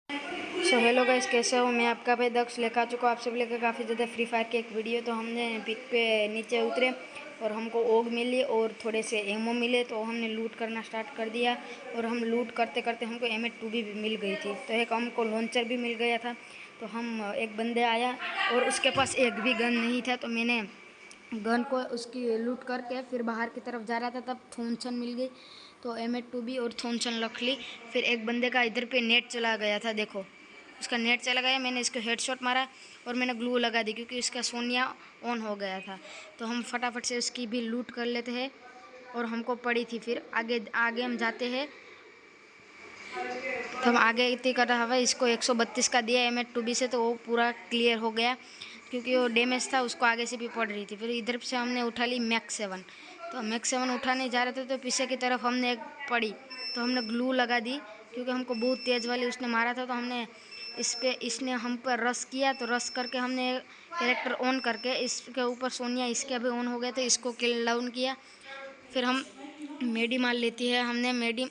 So hello guys, कैसे हो? मैं आपका भाई दक्ष लेकर आ चुका हूँ आप सब लेकर काफ़ी ज़्यादा फ्री फायर की एक वीडियो। तो हमने पिक पे नीचे उतरे और हमको ओग मिली और थोड़े से एमओ मिले, तो हमने लूट करना स्टार्ट कर दिया। और हम लूट करते करते हमको M8 भी मिल गई थी, तो एक हमको लॉन्चर भी मिल गया था। तो हम एक बंदे आया और उसके पास एक भी गन नहीं था, तो मैंने गन को उसकी लूट करके फिर बाहर की तरफ जा रहा था, तब थॉमसन मिल गई। तो M8 भी और थॉमसन रख ली। फिर एक बंदे का इधर पे नेट चला गया था, देखो उसका नेट चला गया। मैंने इसको हेडशॉट मारा और मैंने ग्लू लगा दी क्योंकि इसका सोनिया ऑन हो गया था। तो हम फटाफट से उसकी भी लूट कर लेते हैं और हमको पड़ी थी। फिर आगे आगे हम जाते हैं, तो हम आगे इतनी कर रहा है। इसको 132 का दिया M8 से, तो वो पूरा क्लियर हो गया क्योंकि वो डैमेज था, उसको आगे से भी पड़ रही थी। फिर इधर से हमने उठा ली मैक्स 7। तो मैक्स 7 उठाने जा रहे थे तो पीछे की तरफ हमने एक पड़ी, तो हमने ग्लू लगा दी क्योंकि हमको बहुत तेज़ वाली उसने मारा था। तो हमने इसने हम पर रश किया, तो रश करके हमने कैरेक्टर ऑन करके इसके ऊपर सोनिया इसके भी ऑन हो गए थे, इसको किल डाउन किया। फिर हम मेडी मार लेती है हमने मेडी।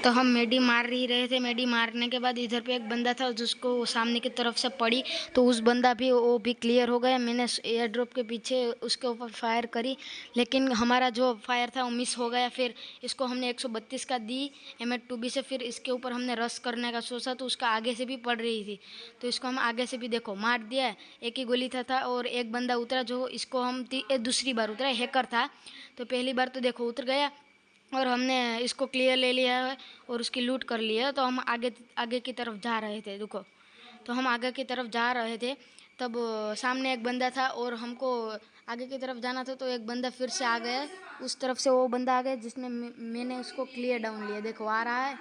तो हम मेडी मार ही रहे थे। मेडी मारने के बाद इधर पे एक बंदा था जिसको सामने की तरफ से पड़ी, तो उस बंदा भी वो भी क्लियर हो गया। मैंने एयर ड्रॉप के पीछे उसके ऊपर फायर करी, लेकिन हमारा जो फायर था वो मिस हो गया। फिर इसको हमने 132 का दी M8 से। फिर इसके ऊपर हमने रश करने का सोचा, तो उसका आगे से भी पड़ रही थी, तो इसको हम आगे से भी देखो मार दिया। एक ही गोली था और एक बंदा उतरा, जो इसको हम दूसरी बार उतरा, हैकर था। तो पहली बार तो देखो उतर गया और हमने इसको क्लियर ले लिया है और उसकी लूट कर लिया। तो हम आगे आगे की तरफ जा रहे थे, देखो तो हम आगे की तरफ जा रहे थे, तब सामने एक बंदा था और हमको आगे की तरफ जाना था। तो एक बंदा फिर से आ गया, उस तरफ से वो बंदा आ गया जिसने मैंने उसको क्लियर डाउन लिया, देखो आ रहा है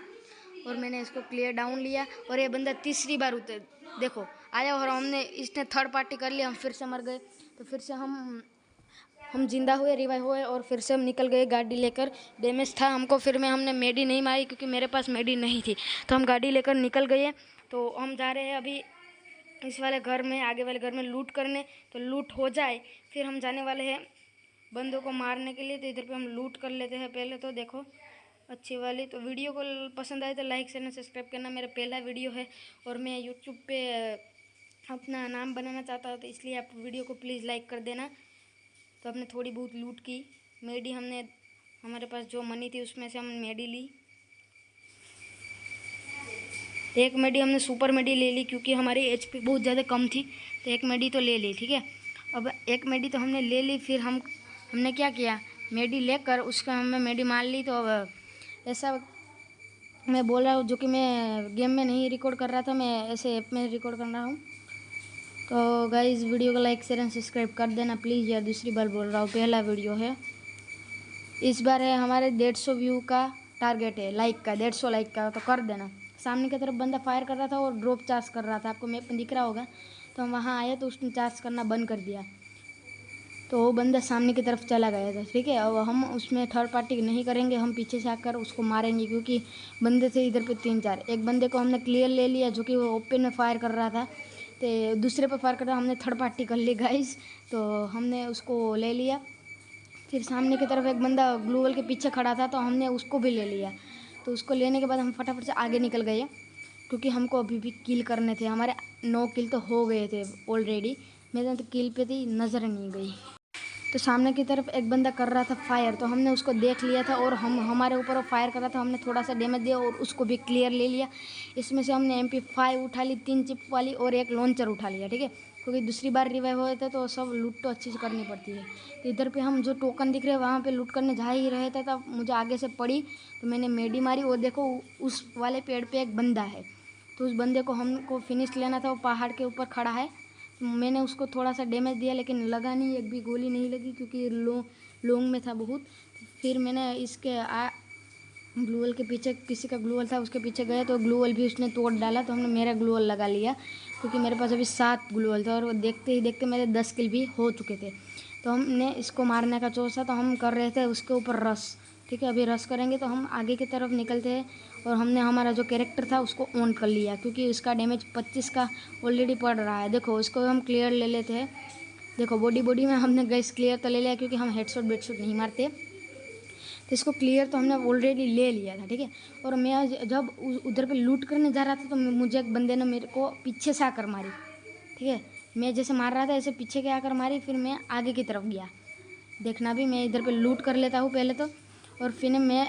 और मैंने इसको क्लियर डाउन लिया। और ये बंदा तीसरी बार उतर देखो आया और हमने इसने थर्ड पार्टी कर लिया, हम फिर से मर गए। तो फिर से हम जिंदा हुए, रिवाइव हुए और फिर से हम निकल गए गाड़ी लेकर। डैमेज था हमको, फिर हमने मेडी नहीं मारी क्योंकि मेरे पास मेडी नहीं थी, तो हम गाड़ी लेकर निकल गए। तो हम जा रहे हैं अभी इस वाले घर में, आगे वाले घर में लूट करने। तो लूट हो जाए फिर हम जाने वाले हैं बंदों को मारने के लिए। तो इधर पे हम लूट कर लेते हैं पहले, तो देखो अच्छी वाली। तो वीडियो को पसंद आए तो लाइक शेयर सब्सक्राइब करना, मेरा पहला वीडियो है और मैं यूट्यूब पे अपना नाम बनाना चाहता हूँ, तो इसलिए आप वीडियो को प्लीज़ लाइक कर देना। तो हमने थोड़ी बहुत लूट की, मेडी हमने हमारे पास जो मनी थी उसमें से हम मेडी ली। एक मेडी हमने सुपर मेडी ले ली क्योंकि हमारी HP बहुत ज़्यादा कम थी, तो एक मेडी तो ले ली, ठीक है। अब एक मेडी तो हमने ले ली, फिर हमने क्या किया, मेडी लेकर उसका हमें मेडी मार ली। तो अब ऐसा मैं बोल रहा हूँ जो कि मैं गेम में नहीं रिकॉर्ड कर रहा था, मैं ऐसे ऐप में रिकॉर्ड कर रहा हूँ। तो गाइस वीडियो को लाइक शेयर एंड सब्सक्राइब कर देना प्लीज़ यार, दूसरी बार बोल रहा हूँ, पहला वीडियो है। इस बार है हमारे 150 व्यू का टारगेट है, लाइक का 150 लाइक का, तो कर देना। सामने की तरफ बंदा फायर कर रहा था और ड्रॉप चार्ज कर रहा था, आपको मैप में दिख रहा होगा। तो हम वहाँ आए तो उसने चार्ज करना बंद कर दिया, तो वो बंदा सामने की तरफ चला गया था, ठीक है। अब हम उसमें थर्ड पार्टी नहीं करेंगे, हम पीछे से आकर उसको मारेंगे क्योंकि बंदे थे इधर पे 3-4। एक बंदे को हमने क्लियर ले लिया जो कि वो ओपन में फायर कर रहा था, तो दूसरे पर फायर कर रहा, हमने थर्ड पार्टी कर ली गाइस। तो हमने उसको ले लिया। फिर सामने की तरफ एक बंदा ग्लूवल के पीछे खड़ा था, तो हमने उसको भी ले लिया। तो उसको लेने के बाद हम फटाफट से आगे निकल गए क्योंकि हमको अभी भी किल करने थे। हमारे 9 किल तो हो गए थे ऑलरेडी, मेरे तो किल पे थी नज़र नहीं गई। तो सामने की तरफ एक बंदा कर रहा था फायर, तो हमने उसको देख लिया था और हमारे ऊपर वो फायर कर रहा था, हमने थोड़ा सा डैमेज दिया और उसको भी क्लियर ले लिया। इसमें से हमने MP5 उठा ली 3 चिप वाली और एक लॉन्चर उठा लिया, ठीक है, क्योंकि दूसरी बार रिवाइव हुए थे तो सब लूट तो अच्छी से करनी पड़ती है। तो इधर पे हम जो टोकन दिख रहे हैं वहाँ पे लूट करने जा ही रहे थे, तब मुझे आगे से पड़ी, तो मैंने मेडी मारी। और देखो उस वाले पेड़ पे एक बंदा है, तो उस बंदे को हमको फिनिश लेना था, वो पहाड़ के ऊपर खड़ा है। मैंने उसको थोड़ा सा डैमेज दिया लेकिन लगा नहीं, एक भी गोली नहीं लगी क्योंकि लॉन्ग में था बहुत। फिर मैंने इसके ग्लूवल के पीछे, किसी का ग्लूवल था उसके पीछे गया, तो ग्लूवल भी उसने तोड़ डाला, तो हमने मेरा ग्लूवल लगा लिया क्योंकि मेरे पास अभी 7 ग्लूवल था और वो देखते ही देखते मेरे 10 किल भी हो चुके थे। तो हमने इसको मारने का सोचा, तो हम कर रहे थे उसके ऊपर रश, ठीक है। अभी रश करेंगे तो हम आगे की तरफ निकलते हैं और हमने हमारा जो कैरेक्टर था उसको ऑन कर लिया क्योंकि उसका डैमेज 25 का ऑलरेडी पड़ रहा है। देखो उसको हम क्लियर ले लेते हैं, देखो बॉडी में हमने गैस क्लियर तो ले लिया क्योंकि हम हेडशॉट बेडशॉट नहीं मारते। इसको क्लियर तो हमने ऑलरेडी ले लिया था, ठीक है। और मैं जब उधर पे लूट करने जा रहा था तो मुझे एक बंदे ने मेरे को पीछे से आकर मारी, ठीक है। मैं जैसे मार रहा था ऐसे पीछे के आकर मारी, फिर मैं आगे की तरफ गया। देखना भी मैं इधर पे लूट कर लेता हूँ पहले तो, और फिर मैं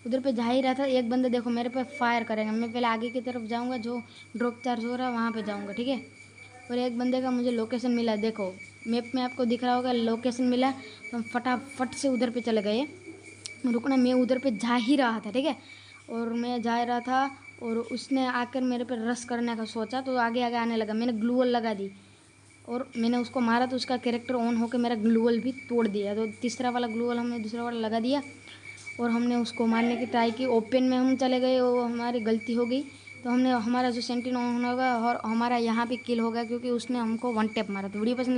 उधर पे जा ही रहा था। एक बंदे देखो मेरे पे फायर करेगा, मैं पहले आगे की तरफ जाऊँगा, जो ड्रॉप चार्ज हो रहा है वहाँ पर जाऊँगा, ठीक है। और एक बंदे का मुझे लोकेशन मिला, देखो मैप में आपको दिख रहा होगा लोकेशन मिला, तो हम फटाफट से उधर पे चले गए। रुकना, मैं उधर पे जा ही रहा था, ठीक है। और मैं जा रहा था और उसने आकर मेरे पे रश करने का सोचा, तो आगे आगे आने लगा। मैंने ग्लू वॉल लगा दी और मैंने उसको मारा, तो उसका कैरेक्टर ऑन होकर मेरा ग्लू वॉल भी तोड़ दिया। तो तीसरा वाला ग्लू वॉल हमने दूसरा वाला लगा दिया और हमने उसको मारने की ट्राई की। ओपन में हम चले गए, वो हमारी गलती हो गई। तो हमने हमारा जो सेंटिन ऑन होगा और हमारा यहाँ पे किल होगा, क्योंकि उसने हमको वन टैप मारा। तो वीडियो पसंद